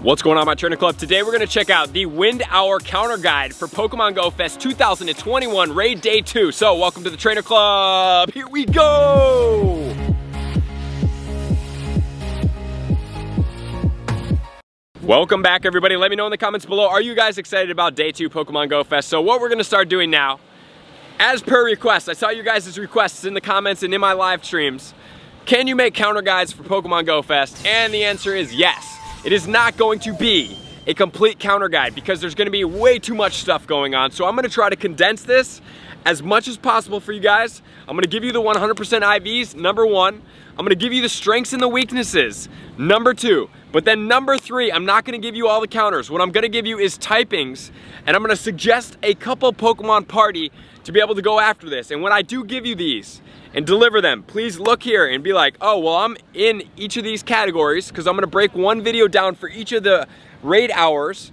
What's going on, my trainer club? Today we're going to check out the Wind Hour counter guide for Pokemon Go Fest 2021 Raid Day 2. So welcome to the trainer club. Here we go. Welcome back, everybody. Let me know in the comments below, are you guys excited about Day 2 Pokemon Go Fest? So what we're going to start doing now, as per request, I saw you guys' requests in the comments and in my live streams. Can you make counter guides for Pokemon Go Fest? And the answer is yes. It is not going to be a complete counter guide because there's going to be way too much stuff going on. So I'm going to try to condense this as much as possible for you guys. I'm going to give you the 100% IVs, number one. I'm going to give you the strengths and the weaknesses, number two. But then number three, I'm not going to give you all the counters. What I'm going to give you is typings, and I'm going to suggest a couple Pokemon party to be able to go after this. And when I do give you these and deliver them, please look here and be like, oh, well, I'm in each of these categories because I'm going to break one video down for each of the raid hours.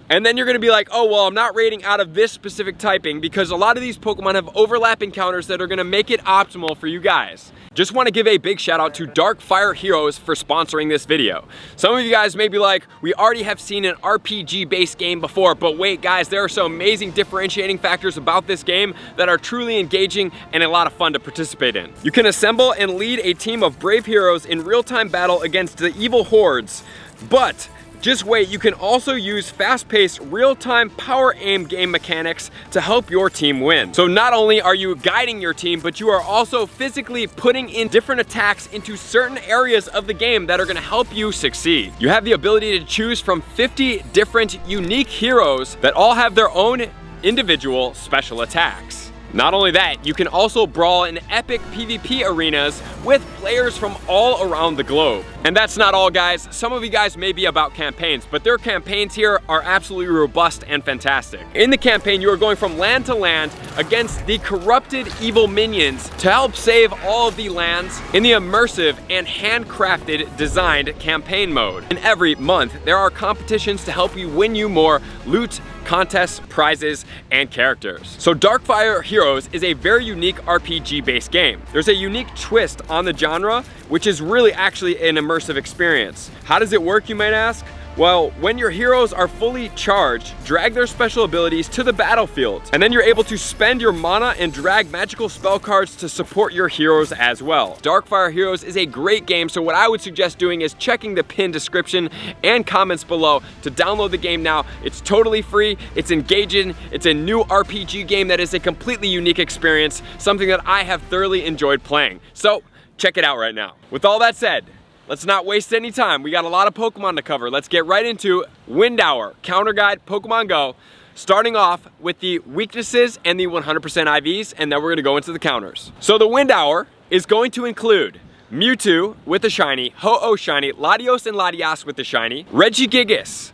And then you're going to be like, oh, well, I'm not raiding out of this specific typing because a lot of these Pokemon have overlapping counters that are going to make it optimal for you guys. Just want to give a big shout out to Darkfire Heroes for sponsoring this video. Some of you guys may be like, we already have seen an RPG based game before, but wait guys, there are some amazing differentiating factors about this game that are truly engaging and a lot of fun to participate in. You can assemble and lead a team of brave heroes in real-time battle against the evil hordes, but just wait, you can also use fast-paced, real-time power aim game mechanics to help your team win. So not only are you guiding your team, but you are also physically putting in different attacks into certain areas of the game that are gonna help you succeed. You have the ability to choose from 50 different unique heroes that all have their own individual special attacks. Not only that, you can also brawl in epic PvP arenas with players from all around the globe. And that's not all, guys. Some of you guys may be about campaigns, but their campaigns here are absolutely robust and fantastic. In the campaign, you are going from land to land against the corrupted evil minions to help save all of the lands in the immersive and handcrafted designed campaign mode. And every month, there are competitions to help you win you more loot, contests, prizes, and characters. So Darkfire Heroes is a very unique RPG-based game. There's a unique twist on the genre, which is really actually an immersive experience. How does it work, you might ask? Well, when your heroes are fully charged, drag their special abilities to the battlefield, and then you're able to spend your mana and drag magical spell cards to support your heroes as well. Darkfire Heroes is a great game, so what I would suggest doing is checking the pinned description and comments below to download the game now. It's totally free, it's engaging, it's a new RPG game that is a completely unique experience, something that I have thoroughly enjoyed playing. So, check it out right now. With all that said, let's not waste any time. We got a lot of Pokemon to cover. Let's get right into Wind Hour Counter Guide Pokemon Go, starting off with the weaknesses and the 100% IVs, and then we're gonna go into the counters. So the Wind Hour is going to include Mewtwo with the shiny, Ho-Oh shiny, Latios and Latios with the shiny, Regigigas,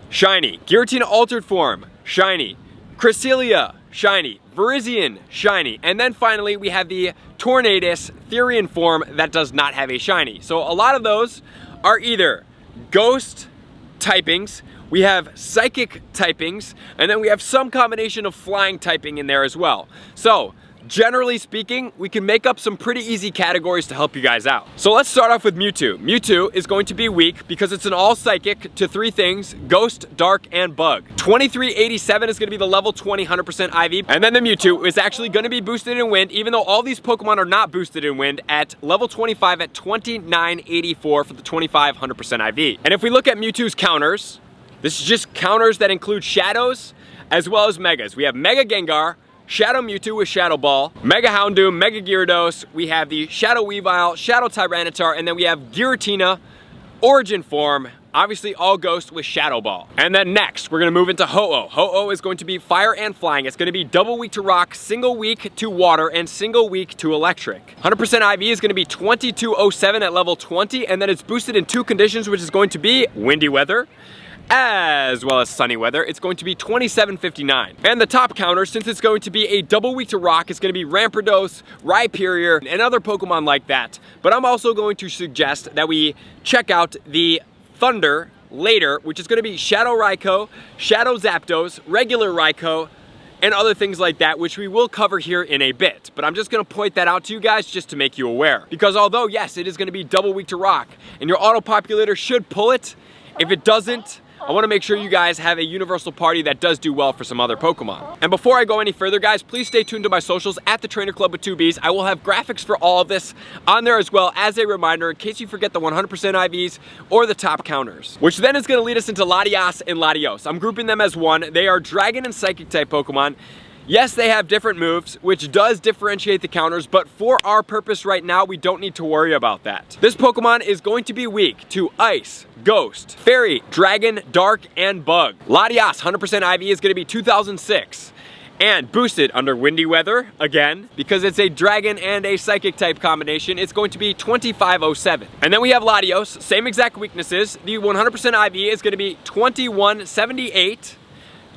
shiny, Giratina altered form, shiny, Cresselia, shiny, Virizion, shiny, and then finally we have the Tornadus Therian form that does not have a shiny. So a lot of those are either ghost typings, we have psychic typings, and then we have some combination of flying typing in there as well. So generally speaking, we can make up some pretty easy categories to help you guys out. So let's start off with Mewtwo. Mewtwo is going to be weak because it's an all psychic to three things: ghost, dark, and bug. 2387 is going to be the level 20 100% IV. And then the Mewtwo is actually going to be boosted in wind, even though all these Pokemon are not boosted in wind, at level 25 at 2984 for the 25 100% IV. And if we look at Mewtwo's counters, this is just counters that include shadows as well as megas. We have Mega Gengar, Shadow Mewtwo with Shadow Ball, Mega Houndoom, Mega Gyarados, we have the Shadow Weavile, Shadow Tyranitar, and then we have Giratina, Origin Form, obviously all Ghost with Shadow Ball. And then next, we're gonna move into Ho-Oh. Ho-Oh is going to be fire and flying. It's gonna be double weak to rock, single weak to water, and single weak to electric. 100% IV is gonna be 2207 at level 20, and then it's boosted in two conditions, which is going to be windy weather, as well as sunny weather. It's going to be 2759. And the top counter, since it's going to be a double weak to rock, is going to be Rampardos, Rhyperior, and other Pokemon like that. But I'm also going to suggest that we check out the Thunder later, which is going to be Shadow Raikou, Shadow Zapdos, regular Raikou, and other things like that, which we will cover here in a bit. But I'm just gonna point that out to you guys just to make you aware. Because although, yes, it is gonna be double weak to rock, and your auto-populator should pull it, If it doesn't, I want to make sure you guys have a universal party that does do well for some other Pokemon. And before I go any further, guys, please stay tuned to my socials at the Trainer Club with 2Bs. I will have graphics for all of this on there as well as a reminder in case you forget the 100% IVs or the top counters. Which then is going to lead us into Latias and Latios. I'm grouping them as one. They are Dragon and Psychic type Pokemon. Yes, they have different moves, which does differentiate the counters, but for our purpose right now, we don't need to worry about that. This Pokemon is going to be weak to Ice, Ghost, Fairy, Dragon, Dark, and Bug. Latias, 100% IV, is going to be 2006. And boosted under Windy Weather, again, because it's a Dragon and a Psychic type combination, it's going to be 2507. And then we have Latios, same exact weaknesses. The 100% IV is going to be 2178.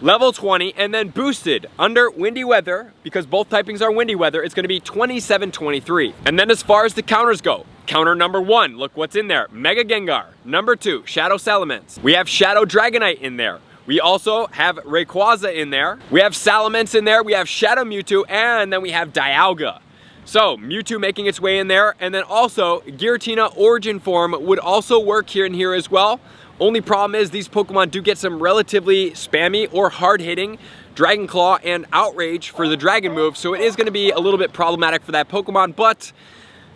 Level 20, and then boosted under Windy Weather, because both typings are Windy Weather, it's going to be 2723. And then as far as the counters go, counter number 1, look what's in there. Mega Gengar. Number 2, Shadow Salamence. We have Shadow Dragonite in there. We also have Rayquaza in there. We have Salamence in there. We have Shadow Mewtwo, and then we have Dialga. So Mewtwo making its way in there, and then also Giratina Origin Form would also work here and here as well. Only problem is these Pokemon do get some relatively spammy or hard-hitting Dragon Claw and Outrage for the Dragon move, so it is going to be a little bit problematic for that Pokemon, but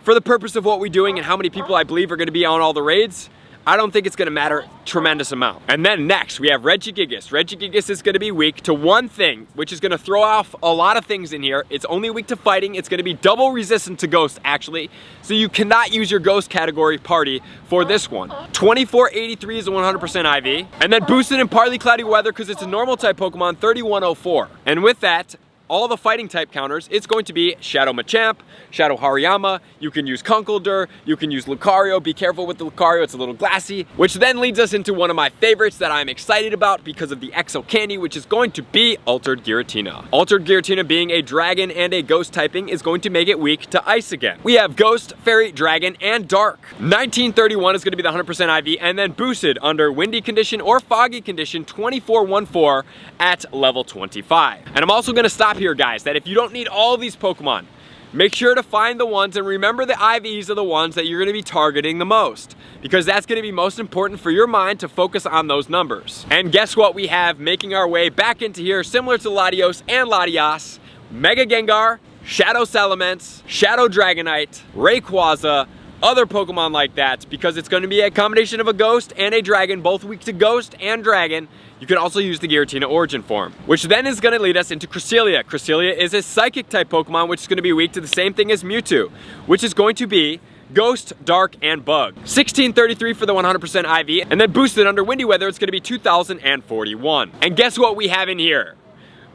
for the purpose of what we're doing and how many people I believe are going to be on all the raids, I don't think it's going to matter a tremendous amount. And then next, we have Regigigas. Regigigas is going to be weak to one thing, which is going to throw off a lot of things in here. It's only weak to fighting. It's going to be double resistant to Ghost, actually. So you cannot use your Ghost category party for this one. 2483 is a 100% IV. And then boosted in partly cloudy weather because it's a normal type Pokemon, 3104. And with that, all the fighting type counters, it's going to be Shadow Machamp, Shadow Hariyama, you can use Conkeldurr, you can use Lucario, be careful with the Lucario, it's a little glassy, which then leads us into one of my favorites that I'm excited about because of the Exo Candy, which is going to be Altered Giratina. Altered Giratina being a Dragon and a Ghost typing is going to make it weak to Ice again. We have Ghost, Fairy, Dragon, and Dark. 1931 is going to be the 100% IV, and then boosted under Windy Condition or Foggy Condition, 2414 at level 25. And I'm also going to stop here, guys, that if you don't need all of these Pokemon, make sure to find the ones and remember the IVs are the ones that you're going to be targeting the most, because that's going to be most important for your mind to focus on those numbers. And guess what we have making our way back into here, similar to Latios and Latias, Mega Gengar, Shadow Salamence, Shadow Dragonite, Rayquaza, other Pokemon like that, because it's going to be a combination of a Ghost and a Dragon, both weak to Ghost and Dragon. You can also use the Giratina Origin Form, which then is going to lead us into Cresselia. Cresselia is a Psychic type Pokemon, which is going to be weak to the same thing as Mewtwo, which is going to be Ghost, Dark, and Bug. 1633 for the 100% IV, and then boosted under Windy Weather, it's going to be 2041. And guess what we have in here?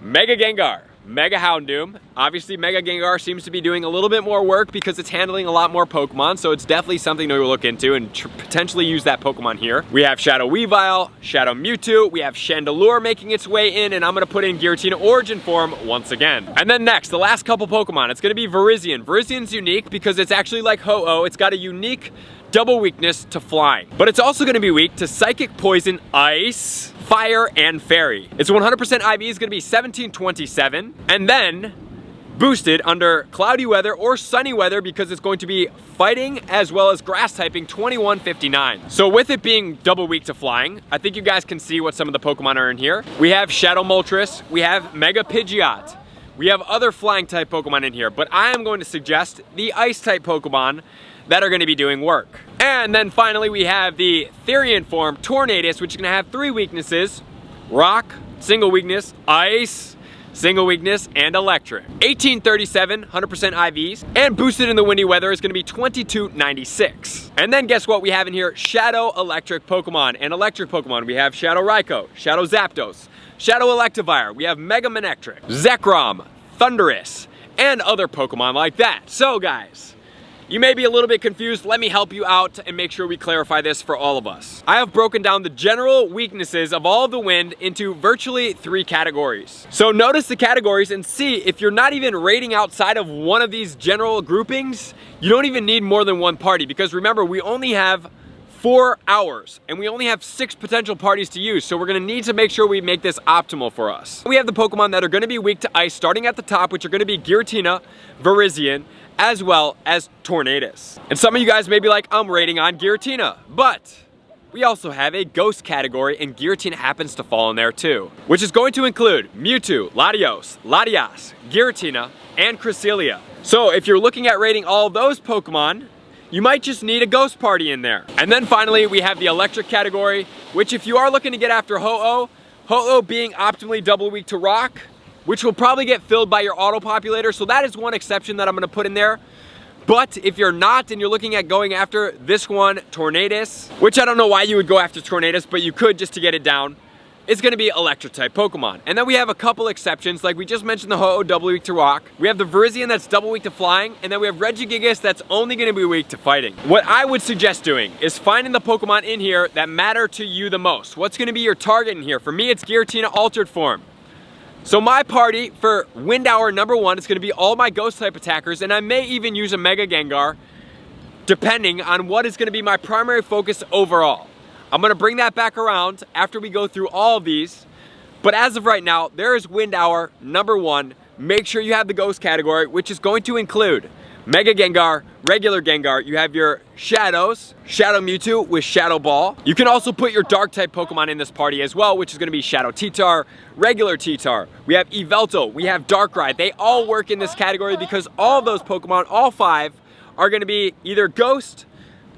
Mega Gengar, Mega Houndoom. Obviously, Mega Gengar seems to be doing a little bit more work because it's handling a lot more Pokemon, so it's definitely something to look into and potentially use that Pokemon here. We have Shadow Weavile, Shadow Mewtwo, we have Chandelure making its way in, and I'm going to put in Giratina Origin Form once again. And then next, the last couple Pokemon, it's going to be Virizion. Virizion's unique because it's actually like Ho-Oh. It's got a unique double weakness to flying, but it's also going to be weak to Psychic, Poison, Ice, Fire, and Fairy. Its 100% IV is going to be 1727, and then boosted under Cloudy Weather or Sunny Weather because it's going to be Fighting as well as Grass typing, 2159. So with it being double weak to flying, I think you guys can see what some of the Pokemon are in here. We have Shadow Moltres, we have Mega Pidgeot, we have other flying type Pokemon in here, but I am going to suggest the Ice type Pokemon that are going to be doing work. And then finally we have the Therian form, Tornadus, which is going to have 3 weaknesses: Rock, single weakness, Ice, single weakness, and Electric. 1837, 100% IVs, and boosted in the Windy Weather is going to be 2296. And then guess what we have in here? Shadow Electric Pokemon. And Electric Pokemon, we have Shadow Raikou, Shadow Zapdos, Shadow Electivire, we have Mega Manectric, Zekrom, Thundurus, and other Pokemon like that. So guys, you may be a little bit confused. Let me help you out and make sure we clarify this for all of us. I have broken down the general weaknesses of all of the wind into virtually 3 categories. So notice the categories and see if you're not even rating outside of one of these general groupings, you don't even need more than one party, because remember, we only have 4 hours and we only have 6 potential parties to use, so we're going to need to make sure we make this optimal for us. We have the Pokemon that are going to be weak to ice, starting at the top, which are going to be Giratina, Virizion, as well as Tornadus. And some of you guys may be like, I'm rating on Giratina, but we also have a ghost category, and Giratina happens to fall in there too, which is going to include Mewtwo, Latios, Latias, Giratina, and Cresselia. So if you're looking at rating all those Pokemon, you might just need a ghost party in there. And then finally, we have the electric category, which if you are looking to get after Ho-Oh being optimally double weak to rock, which will probably get filled by your auto populator. So that is one exception that I'm gonna put in there. But if you're not and you're looking at going after this one, Tornadus, which I don't know why you would go after Tornadus, but you could just to get it down, it's gonna be electric type Pokemon. And then we have a couple exceptions, like we just mentioned the Ho-Oh double weak to rock. We have the Virizion that's double weak to flying, and then we have Regigigas that's only gonna be weak to fighting. What I would suggest doing is finding the Pokemon in here that matter to you the most. What's gonna be your target in here? For me, it's Giratina altered form. So my party for Wind Hour #1 is gonna be all my ghost type attackers, and I may even use a Mega Gengar, depending on what is gonna be my primary focus overall. I'm gonna bring that back around after we go through all of these. But as of right now, there is Wind Hour #1. Make sure you have the ghost category, which is going to include Mega Gengar, regular Gengar. You have your Shadows, Shadow Mewtwo with Shadow Ball. You can also put your dark type Pokemon in this party as well, which is gonna be Shadow Titar, regular Titar. We have Yveltal, we have Darkrai. They all work in this category because all of those Pokemon, all 5, are gonna be either ghost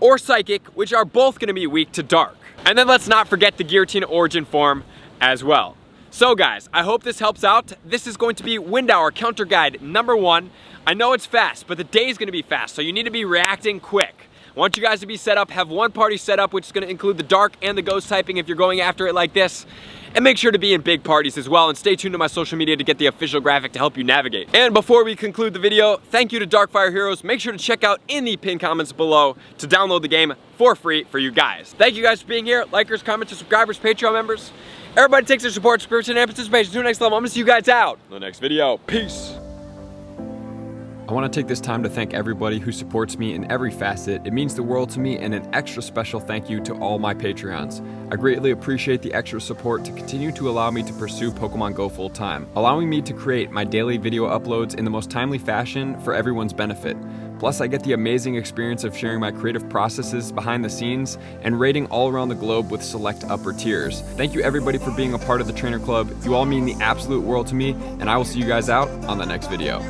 or psychic, which are both gonna be weak to dark. And then let's not forget the Giratina origin form as well. So guys, I hope this helps out. This is going to be Wind Hour Counter Guide #1. I know it's fast, but the day is gonna be fast, so you need to be reacting quick. I want you guys to be set up, have one party set up, which is gonna include the dark and the ghost typing if you're going after it like this. And make sure to be in big parties as well, and stay tuned to my social media to get the official graphic to help you navigate. And before we conclude the video, thank you to Darkfire Heroes. Make sure to check out in the pinned comments below to download the game for free for you guys. Thank you guys for being here. Likers, commenters, subscribers, Patreon members. Everybody takes their support, subscription, and participation to the next level. I'm gonna see you guys out in the next video. Peace. I want to take this time to thank everybody who supports me in every facet. It means the world to me, and an extra special thank you to all my Patreons. I greatly appreciate the extra support to continue to allow me to pursue Pokemon Go full time, allowing me to create my daily video uploads in the most timely fashion for everyone's benefit. Plus, I get the amazing experience of sharing my creative processes behind the scenes and raiding all around the globe with select upper tiers. Thank you everybody for being a part of the Trainer Club. You all mean the absolute world to me, and I will see you guys out on the next video.